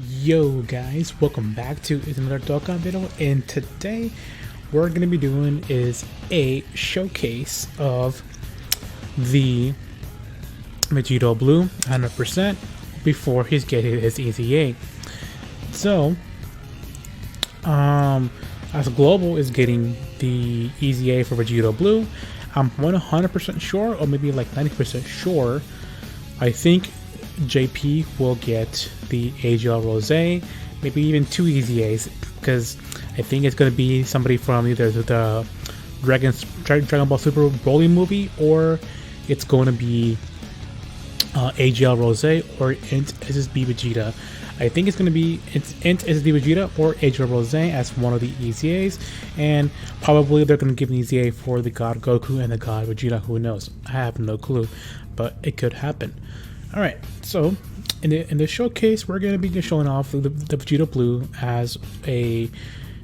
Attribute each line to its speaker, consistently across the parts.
Speaker 1: Yo guys, welcome back to another Dokkan video, and today what we're going to be doing is a showcase of the Vegito Blue 100% before he's getting his EZA. So, as Global is getting the EZA for Vegito Blue, I'm 100% sure, or maybe like 90% sure, I think JP will get the AGL Rose, maybe even 2 EZAs, because I think it's going to be somebody from either the Dragon Ball Super Broly movie, or it's going to be AGL Rose or Int SSB Vegeta. I think it's going to be Int SSB Vegeta or AGL Rose as one of the EZAs, and probably they're going to give an EZA for the God Goku and the God Vegeta. Who knows? I have no clue, but it could happen. Alright, so in the showcase, we're going to be showing off the Vegito Blue as a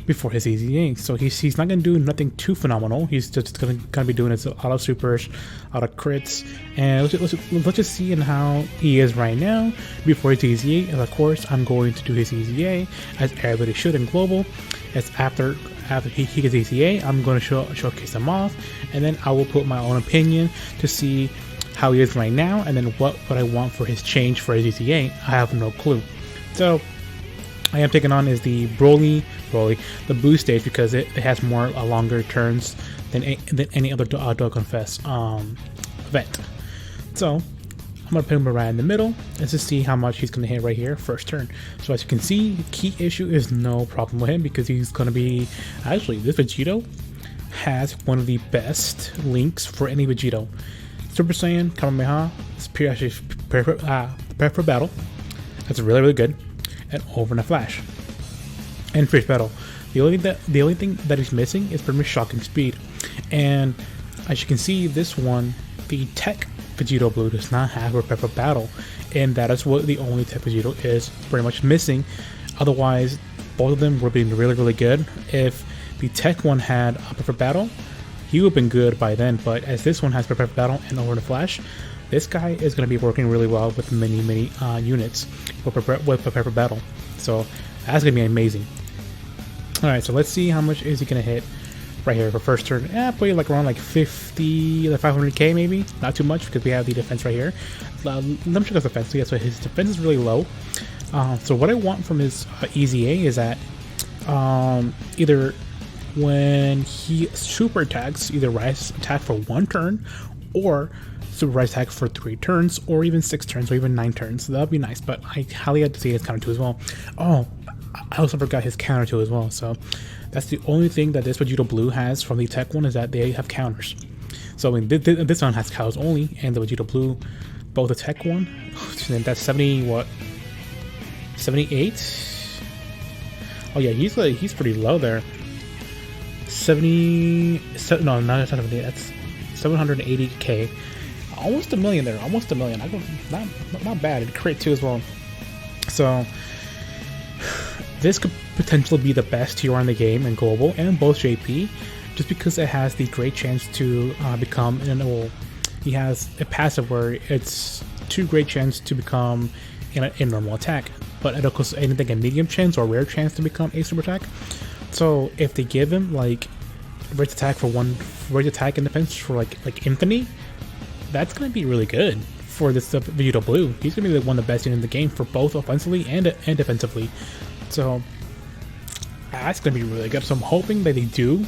Speaker 1: before his EZA. So he's not going to do nothing too phenomenal. He's just going to be doing a lot of supers, a lot of crits, and let's just see in how he is right now before his EZA. And of course, I'm going to do his EZA as everybody should in Global. As after he gets EZA, I'm going to showcase him off, and then I will put my own opinion to see how he is right now, and then what I want for his change for his EZA. I have no clue. So I am taking on is the Broly, the Blue stage, because it has more longer turns than any other Dokkan Fest event. So I'm gonna put him right in the middle. Let's just see how much he's gonna hit right here, first turn. So as you can see, the key issue is no problem with him, because he's gonna be, actually, this Vegito has one of the best links for any Vegito. Super Saiyan, Kamehameha, is actually prepare for battle. That's really good, and over in a flash, and fierce battle. The only thing that he's missing is pretty much shocking speed. And as you can see, this one, the Tech Vegito Blue does not have prepare for battle, and that is what the only Tech Vegito is pretty much missing. Otherwise, both of them would be really good. If the Tech one had a prepare for battle, he would have been good by then, but as this one has prepare for battle and over the flash, this guy is going to be working really well with many units with prepare for battle. So that's going to be amazing. Alright, so let's see how much is he going to hit right here for first turn. Probably like around like 50, like 500k maybe. Not too much, because we have the defense right here. Let me check his defense. Yeah, so his defense is really low. So what I want from his EZA is that either when he super attacks, either rise attack for 1 turn, or super rise attack for 3 turns, or even 6 turns, or even 9 turns. So that would be nice, but I highly like to see his counter 2 as well. Oh, I also forgot his counter 2 as well. So that's the only thing that this Vegito Blue has from the Tech one, is that they have counters. So I mean, this one has cows only, and the Vegito Blue, both the Tech one, that's 70, what? 78? Oh yeah, he's pretty low there. 70, no, not 70, that's 780k, almost a million there, almost a million. I don't, not bad. It crit too as well. So this could potentially be the best tier in the game in Global and both JP, just because it has the great chance to become he has a passive where it's 2 great chance to become a normal attack, but it also anything a medium chance or rare chance to become a super attack. So if they give him like raise attack for 1, raise attack and defense for like infinity, that's gonna be really good for this Vegito Blue. He's gonna be one of the best in the game for both offensively and defensively. So that's gonna be really good. So I'm hoping that they do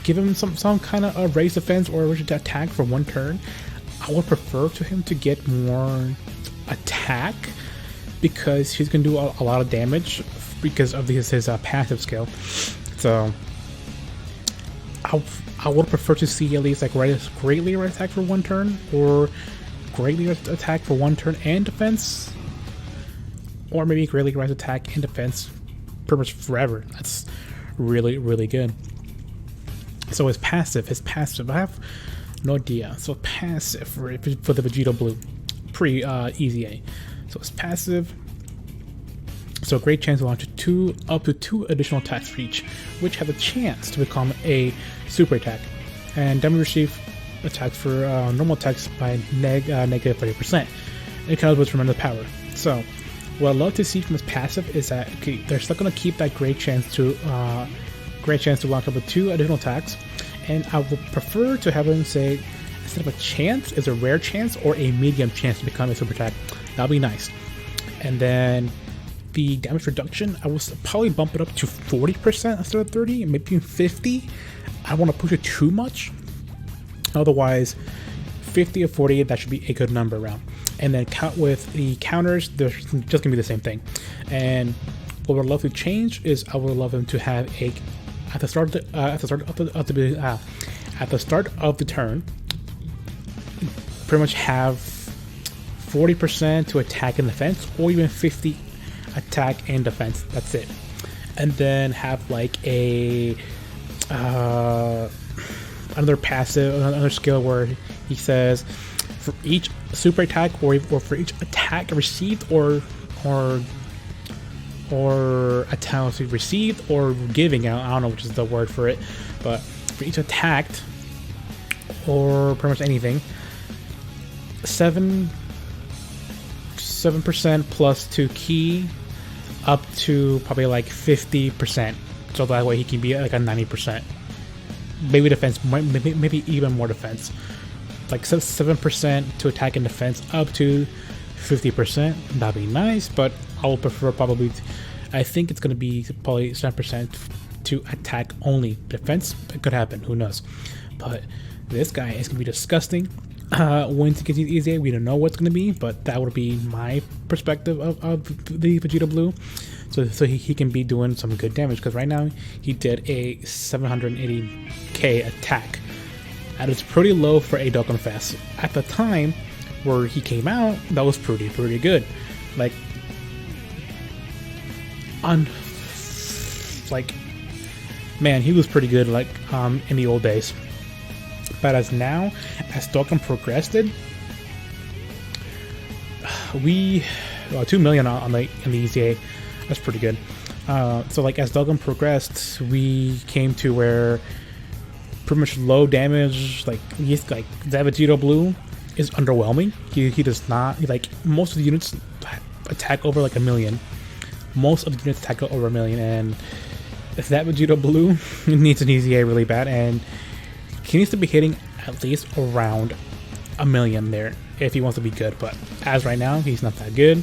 Speaker 1: give him some kind of a raise defense or a raise attack for 1 turn. I would prefer to him to get more attack, because he's gonna do a lot of damage because of his passive skill. So I would prefer to see at least like greatly rise attack for 1 turn, or greatly rise attack for 1 turn and defense, or maybe greatly rise attack and defense pretty much forever. That's really good. So his passive, I have no idea. So passive for the Vegito Blue pre EZA. So his passive. So a great chance to launch up to 2 additional attacks for each, which have a chance to become a super attack. And damage received attacks for normal attacks by negative 30%. It counts with tremendous power. So What I'd love to see from his passive is that they're still going to keep that great chance to launch up with 2 additional attacks, and I would prefer to have him say, instead of a chance, is a rare chance or a medium chance to become a super attack. That'll be nice. And then the damage reduction, I will probably bump it up to 40% instead of 30, maybe 50. I don't want to push it too much. Otherwise, 50 or 40, that should be a good number around. And then count with the counters, they're just gonna be the same thing. And what I'd love to change is I would love him to have a at the start of the turn, pretty much have 40% to attack and defense, or even 50 attack and defense. That's it. And then have like a another passive, another skill where he says for each super attack or for each attack received or attack received or giving out, I don't know which is the word for it, but for each attacked or pretty much anything, 7% plus 2 key up to probably like 50%, so that way he can be like a 90%. Maybe defense, maybe even more defense. Like 7% to attack and defense up to 50%. That'd be nice, but I would prefer probably, I think it's going to be probably 7% to attack only. Defense, it could happen, who knows. But this guy is going to be disgusting. Once he gets the EZA, we don't know what's going to be, but that would be my perspective of the Vegito Blue. So he can be doing some good damage, because right now he did a 780k attack. That is pretty low for a Dokkan Fest. At the time where he came out, that was pretty good. Like, man, he was pretty good, like, in the old days. But as now, as Dokkan progressed, we 2 million in the EZA. That's pretty good. So like as Dokkan progressed, we came to where pretty much low damage, like he's like that Vegito Blue is underwhelming. He does not, like, most of the units attack over like 1 million. Most of the units attack over 1 million, and if that Vegito Blue needs an EZA really bad, and he needs to be hitting at least around 1 million there if he wants to be good. But as right now, he's not that good.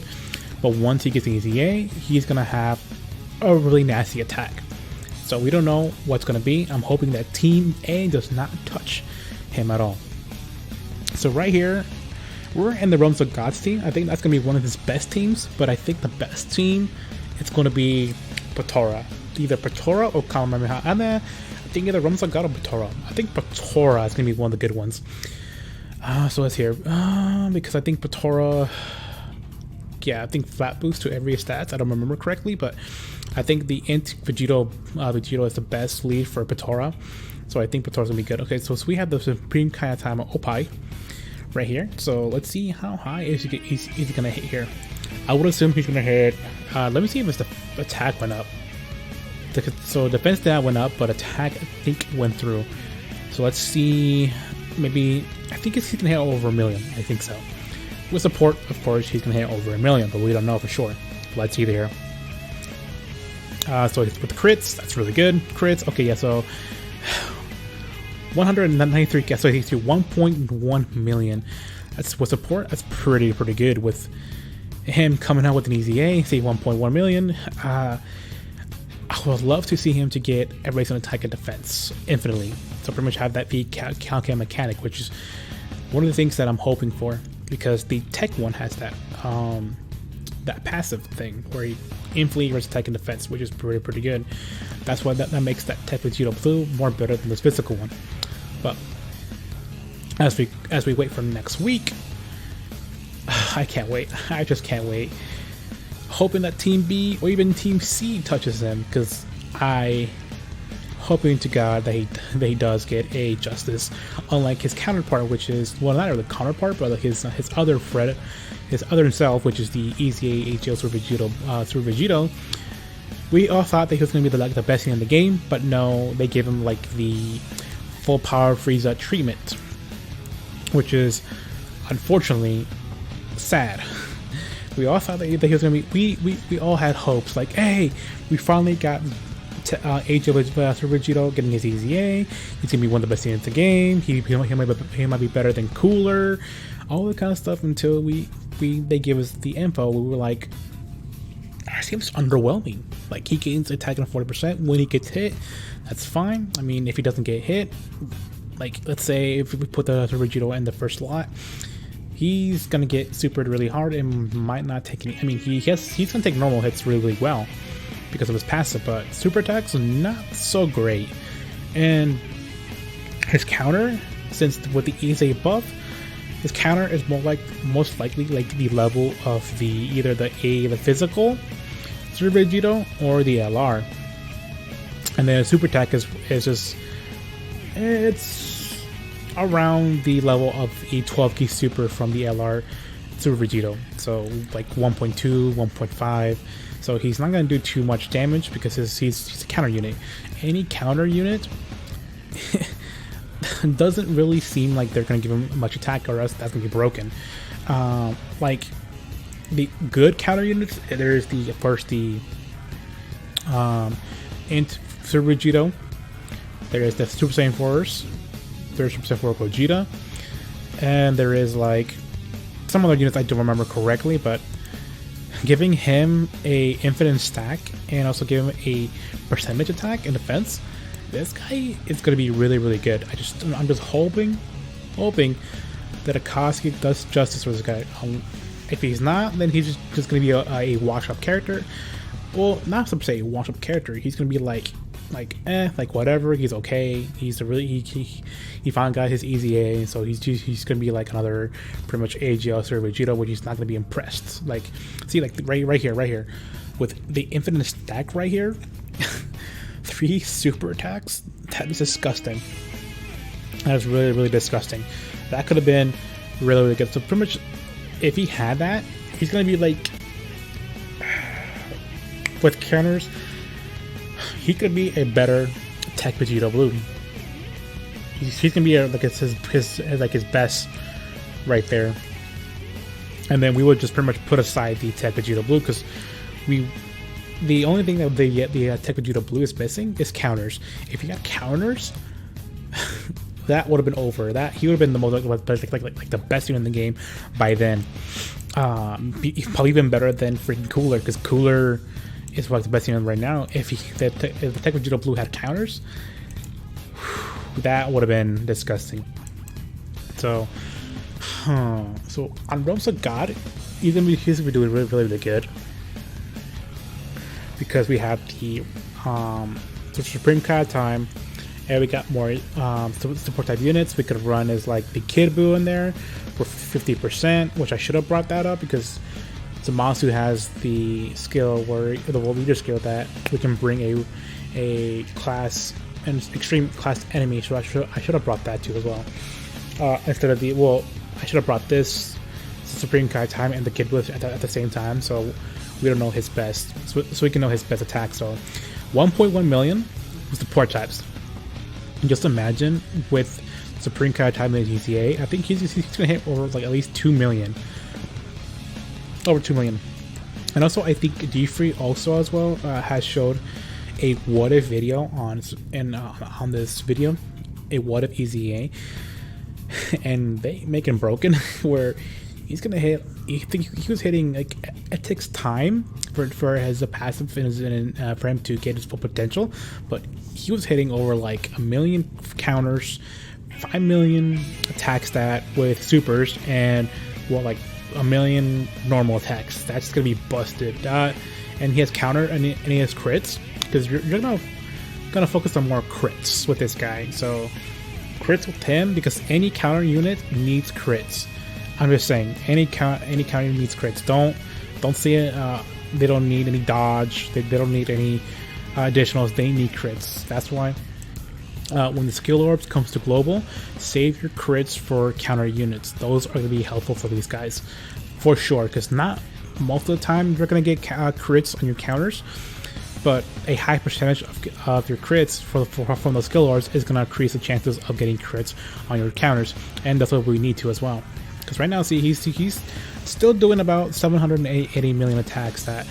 Speaker 1: But once he gets the EZA, he's gonna have a really nasty attack. So we don't know what's gonna be. I'm hoping that Team A does not touch him at all. So right here, we're in the realms of God's team. I think that's gonna be one of his best teams. But I think the best team, it's gonna be Patora. Either Patora or Kamehameha. I think either realms of God or Patora. I think Patora is gonna be one of the good ones. So let's hear, because I think Patora. Yeah, I think flat boost to every stats. I don't remember correctly, but I think the int Vegito is the best lead for Patora. So I think Patora's gonna be good. Okay, so we have the Supreme Kayatama Opai right here. So let's see how high is he gonna hit here. I would assume he's gonna hit. Let me see if the attack went up. So defense stat went up, but attack I think went through. So let's see. Maybe I think he's gonna hit over 1 million. I think so. With support, of course, he's going to hit over 1 million, but we don't know for sure. Let's see there. So with the crits, that's really good. Crits, okay, yeah, so 193, so he's to 1.1 million. That's with support, that's pretty good. With him coming out with an EZA, say 1.1 million, I would love to see him to get everybody's on attack and defense infinitely. So pretty much have that be Calcan mechanic, which is one of the things that I'm hoping for. Because the tech one has that that passive thing where he infinitely runs attack and defense, which is pretty good. That's why that makes that tech Vegito Blue more better than this physical one. But as we wait for next week, I can't wait. I just can't wait. Hoping that Team B or even Team C touches him, because hoping to God that he does get a justice, unlike his counterpart, which is, well, not really counterpart, but like his other Fred, his other self, which is the EZA HL through Vegito. We all thought that he was going to be the best thing in the game, but no, they gave him like the full power Frieza treatment, which is unfortunately sad. we all thought that he was gonna be. We all had hopes like, hey, we finally got Age of Vegito getting his EZA. He's gonna be one of the best units in the game. He might be better than Cooler, all that kind of stuff. Until they give us the info, we were like, it seems underwhelming. Like, he gains attack on 40% when he gets hit. That's fine. I mean, if he doesn't get hit, like, let's say if we put the Vegito in the first slot, he's gonna get supered really hard and might not take any. I mean, he's gonna take normal hits really well because of his passive, but super attacks not so great. And his counter, since with the EZA buff, his counter is most likely like the level of either the physical Super Vegito or the LR. And then super attack is just, it's around the level of a 12 key super from the LR Super Vegito. So like 1.2, 1.5. So he's not going to do too much damage because he's a counter unit. Any counter unit doesn't really seem like they're going to give him much attack, or else that's going to be broken. Like the good counter units, there's the Int Super Vegito. There is the Super Saiyan Force. There's Super Saiyan 4 Gogeta. And there is like some other units I don't remember correctly, but giving him a infinite stack and also giving him a percentage attack and defense, this guy is going to be really, really good. I'm just hoping that Akatsuki does justice for this guy. If he's not, then he's just going to be a wash-up character. Well, not to say a wash-up character. He's going to be like whatever. He's okay. He's he finally got his EZA, so he's going to be like another pretty much AGL or Vegito, which he's not going to be impressed. Like, see, like right here, with the infinite stack right here, 3 super attacks. That is disgusting. That is really, really disgusting. That could have been really, really good. So pretty much, if he had that, he's going to be like, with counters, he could be a better Tech Vegito Blue. He's gonna be like his best right there. And then we would just pretty much put aside the Tech Vegito Blue, because the only thing that the Tech Vegito Blue is missing is counters. If he got counters, that would have been over. That he would have been the most like the best unit in the game by then. Probably even better than freaking Cooler, because Cooler is like the best unit right now. If the Tech Vegito Blue had counters, that would have been disgusting. So on Realms of God, he's gonna be doing really, really, really good, because we have the Supreme Kai time, and we got more support type units. We could run as like the Kid Buu in there for 50%, which I should have brought that up, because Zamasu has the skill where the world leader skill that we can bring a class, an extreme class enemy. So I should have brought that too as well. Instead of I should have brought this Supreme Kai time and the Kid Buu at the same time, so we don't know his best, so we can know his best attack. So 1.1 million was the port types. And just imagine with Supreme Kai time and EZA, I think he's gonna hit over like at least 2 million. Over 2 million. And also, I think D3 also as well has showed a what if video on this video, a what if EZA, and they make him broken where he's gonna hit. I think he was hitting like, it takes time for his passive and for him to get his full potential, but he was hitting over like 1 million counters, 5 million attack stat with supers, and like 1 million normal attacks. That's gonna be busted. And he has counter and he has crits, because you're gonna focus on more crits with this guy. So crits with him, because any counter unit needs crits. I'm just saying, any counter unit needs crits. Don't see it. They don't need any dodge. They don't need any additionals. They need crits. That's why when the skill orbs comes to global, save your crits for counter units. Those are going to be helpful for these guys for sure, because not most of the time you're going to get crits on your counters, but a high percentage of your crits from those skill orbs is going to increase the chances of getting crits on your counters, and that's what we need to as well, Because right now, see, he's still doing about 780 million attacks. That,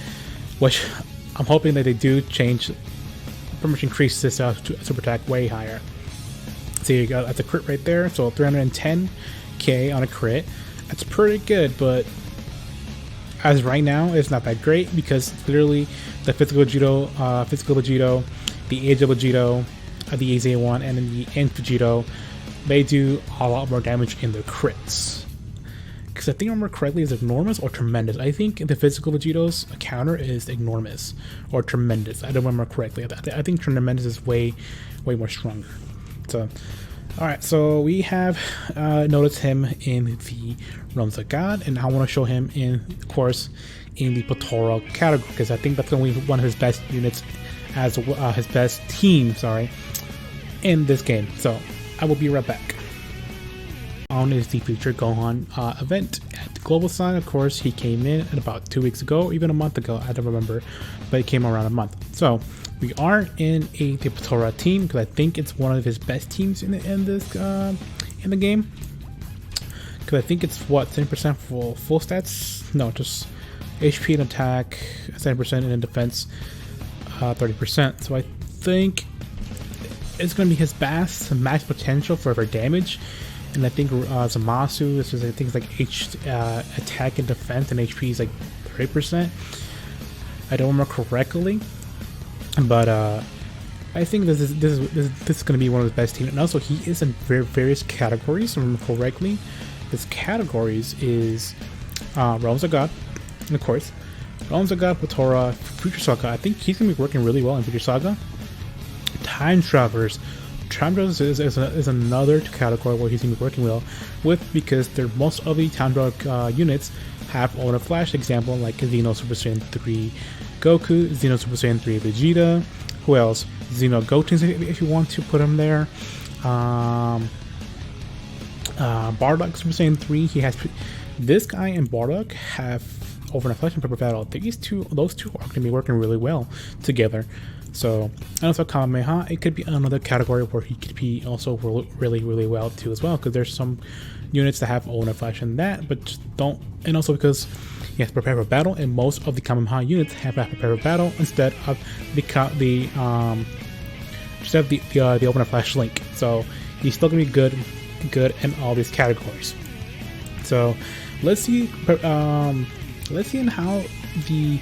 Speaker 1: which I'm hoping that they do change, pretty much increase this super attack way higher. So you got that's a crit right there. So 310k on a crit. That's pretty good, but as right now, it's not that great because literally the physical Vegito, the EZA Vegito, the EZA one, and then the End Vegito, they do a lot more damage in their crits. Because I think I remember correctly, is enormous or tremendous. I think the physical Vegito's counter is enormous or tremendous. I don't remember correctly. I think tremendous is way more stronger. So, alright, so we have noticed him in the Realms of God, and I want to show him in, of course, in the Potoro category, because I think that's going to be one of his best units, as his best team, sorry, in this game. So, I will be right back. On is the Future Gohan event at the Global Sun. Of course, he came in about 2 weeks ago, or even a month ago, I don't remember, but it came around a month. So, we are in the Potoro team because I think it's one of his best teams in the game. Because I think it's what 10% full stats. No, just HP and attack 7% and in defense 30%. So I think it's going to be his best max potential for damage. And I think Zamasu, this is I think it's like attack and defense, and HP is like 30%. I don't remember correctly. But I think this is going to be one of the best teams, and also he is in various categories. If I remember correctly, his categories is Realms of God, and of course, Realms of God, Potoro, Future Saga. I think he's going to be working really well in Future Saga. Time Travelers. Time Travelers is another category where he's going to be working well with, because most of the Time Traveler units have Ultra Flash. Example like Xeno Super Saiyan 3 Goku, Xeno Super Saiyan 3 Vegeta. Who else? Xeno Goten, if you want to put him there. Bardock Super Saiyan 3. He has this guy and Bardock have Over Flash and Pepper Battle. Those two are going to be working really well together. So, and also Kamehameha, it could be another category where he could be also really well too as well, because there's some units that have Ultra Flash in that, but just don't. And also because he has Prepare for Battle, and most of the Kamehameha units have that Prepare for Battle instead of the Ultra Flash link. So he's still gonna be good in all these categories. So let's see in how the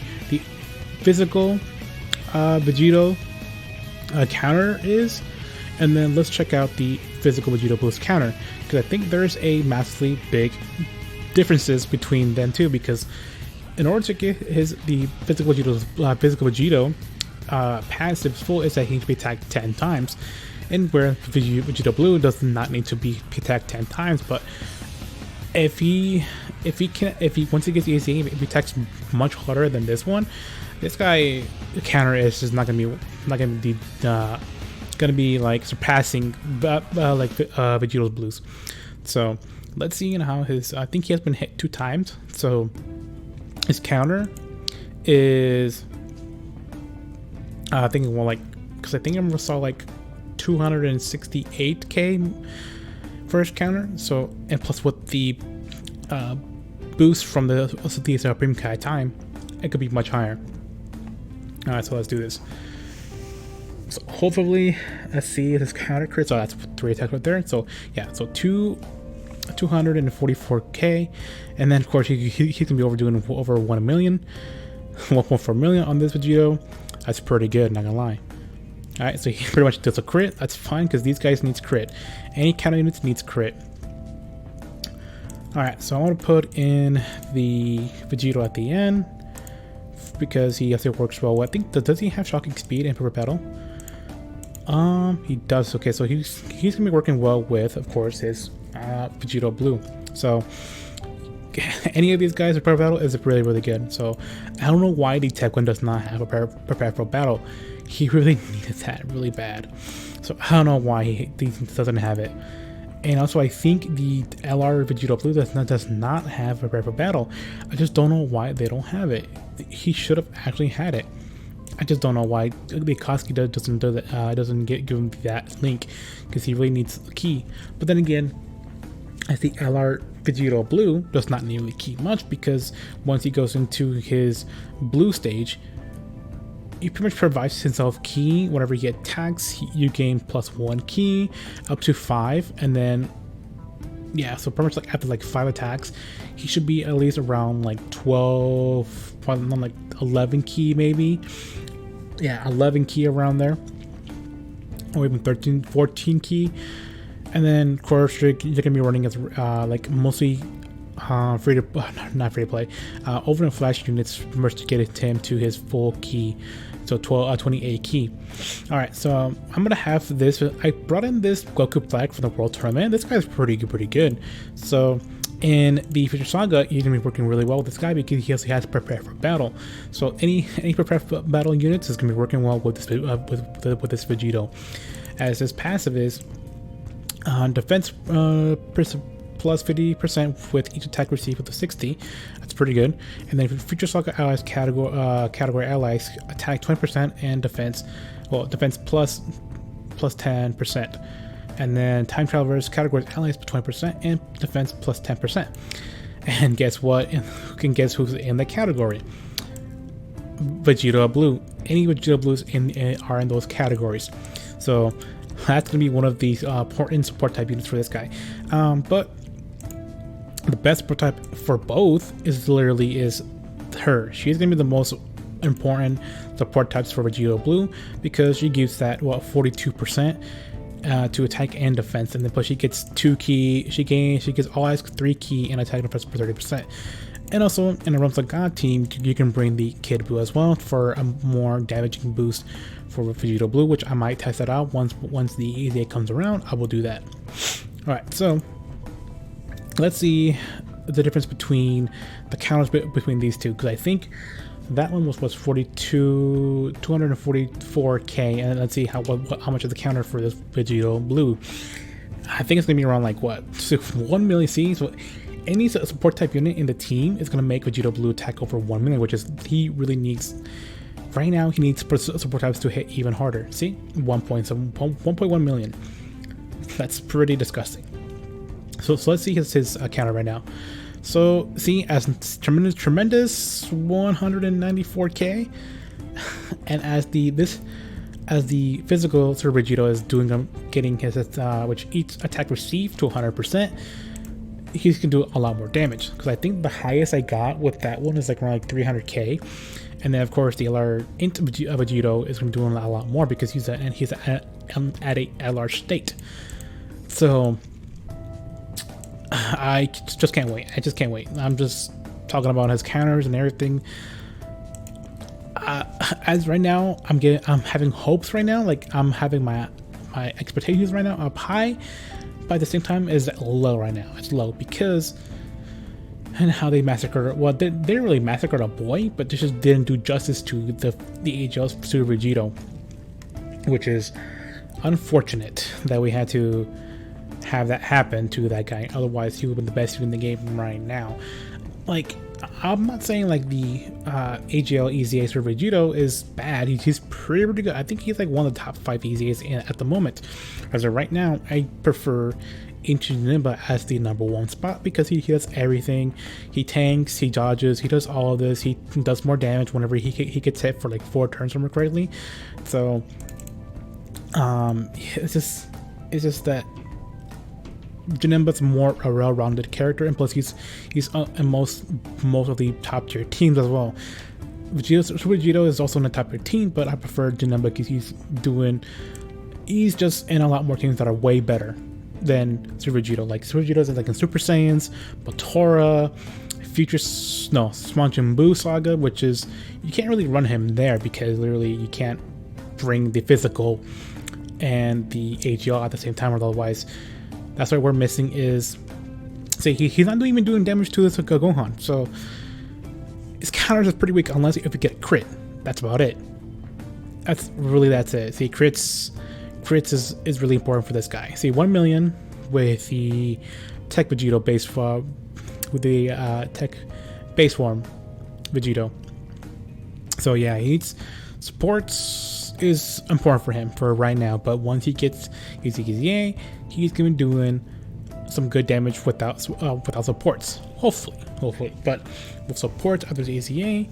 Speaker 1: physical Vegito counter is, and then let's check out the physical Vegito boost counter, because I think there's a massively big differences between them too, because in order to get the physical Vegito passive full is that he needs to be attacked 10 times, and where Vegito Blue does not need to be attacked 10 times, but if he once he gets the EZA, if he attacks much harder than this one, this guy counter is just not gonna be like surpassing Vegito's blues. So let's see how his. I think he has been hit 2 times. So his counter is I think more like, because I think I saw like 268k first counter. So, and plus with the boost from the Supreme Kai time, it could be much higher. Alright, so let's do this. So hopefully, let's see this counter crit. So that's 3 attacks right there. So yeah, so 244k, and then of course he can be overdoing over 1 million, 1.4 million on this Vegito. That's pretty good, not gonna lie. Alright, so he pretty much does a crit. That's fine, because these guys needs crit. Any counter units needs crit. Alright, so I want to put in the Vegito at the end, because he actually works well. I think, does he have shocking speed and Pepper Battle? He does. Okay, so he's gonna be working well with, of course, his Vegito Blue. So any of these guys with Prepare for Battle is really good. So I don't know why the Tech one does not have a Prepare for Battle. He really needs that really bad. So I don't know why he doesn't have it. And also I think the LR Vegito Blue does not have a Prepare for Battle. I just don't know why they don't have it. He should have actually had it. I just don't know why the Koski doesn't do that. Doesn't give him that link, because he really needs the key. But then again, as the LR Vegito Blue does not nearly key much, because once he goes into his blue stage, he pretty much provides himself key. Whenever he attacks, you gain +1 key up to 5, and then yeah, so pretty much like after like 5 attacks, he should be at least around like 12, probably not like 11 key maybe. Yeah, 11 key around there, or even 13, 14 key. And then of course you're gonna be running as like mostly not free to play, over and flash units to get him to his full key, so 28 key. All right, so I'm gonna have this. I brought in this Goku flag from the World Tournament. This guy's pretty good. So in the Future Saga, you're gonna be working really well with this guy because he also has to prepare for battle. So any prepare for battle units is gonna be working well with this with this Vegito, as his passive is defense plus 50% with each attack received with a 60. That's pretty good. And then Future Saga allies category allies attack 20% and defense plus 10%. And then Time Travelers categories allies 20% and defense plus 10%. And guess what? Who can guess who's in the category? Vegito Blue. Any Vegito Blues are in those categories. So that's going to be one of the important support type units for this guy. But the best support type for both is her. She's going to be the most important support types for Vegito Blue, because she gives that 42% to attack and defense, and then plus she gets 2 key. She gets allies 3 key and attack and defense for 30%. And also in a Realms of God team, you can bring the Kid Blue as well for a more damaging boost for Vegito Blue, which I might test that out once the EZA comes around. I will do that. All right, so let's see the difference between the counters between these two, because I think that one was 244k, and let's see how much of the counter for this Vegito Blue. I think it's gonna be around like what, 1 million C. So any support type unit in the team is gonna make Vegito Blue attack over 1 million, which is he really needs. Right now, he needs support types to hit even harder. See, 1.1 million. That's pretty disgusting. So let's see his counter right now. So see, as tremendous 194k, and as the physical Sir Vegito is getting his which each attack received to 100%. He can do a lot more damage, because I think the highest I got with that one is like around like 300k. And then of course the LR into Vegito is going to do a lot more, because he's at a LR state. So I just can't wait. I'm just talking about his counters and everything. As right now, I'm having hopes right now. Like I'm having my expectations right now up high, but at the same time is low right now. It's low because and how they massacred. Well, they didn't really massacre a boy, but they just didn't do justice to the AGL's Super Vegito, which is unfortunate that we had to have that happen to that guy. Otherwise, he would have been the best in the game right now. Like, I'm not saying like the AGL EZA Super Vegito is bad. He's pretty good. I think he's like one of the top 5 EZAs at the moment. As of right now, I prefer Ancient Nimba as the #1 spot, because he does everything. He tanks, he dodges, he does all of this. He does more damage whenever he gets hit for like 4 turns, from correctly. So it's just that Janemba's more a well-rounded character, and plus he's in most of the top tier teams as well. Super Vegito is also in the top tier team, but I prefer Janemba because he's just in a lot more teams that are way better than Super Vegito. Like Super Vegito is like in Super Saiyans, Batora, Majin Buu Saga, which is you can't really run him there because literally you can't bring the physical and the AGL at the same time, or otherwise. That's what we're missing is, say he's not even doing damage to this Gohan, so his counters is pretty weak unless if we get a crit. That's about it. That's it. See, crits is really important for this guy. See, 1 million with the Tech Vegito base form, with the Tech base form Vegito. So yeah, he needs supports is important for him for right now, but once he gets his EZA, he's gonna be doing some good damage without supports. Hopefully. But with supports after the EZA,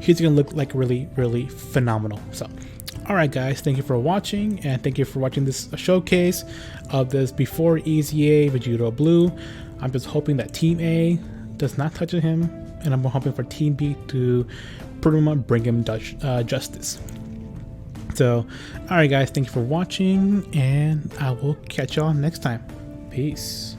Speaker 1: he's gonna look like really phenomenal. So, all right, guys, thank you for watching, and thank you for watching this showcase of this before EZA Vegito Blue. I'm just hoping that Team A does not touch him, and I'm hoping for Team B to pretty much bring him justice. So, all right, guys, thank you for watching, and I will catch y'all next time. Peace.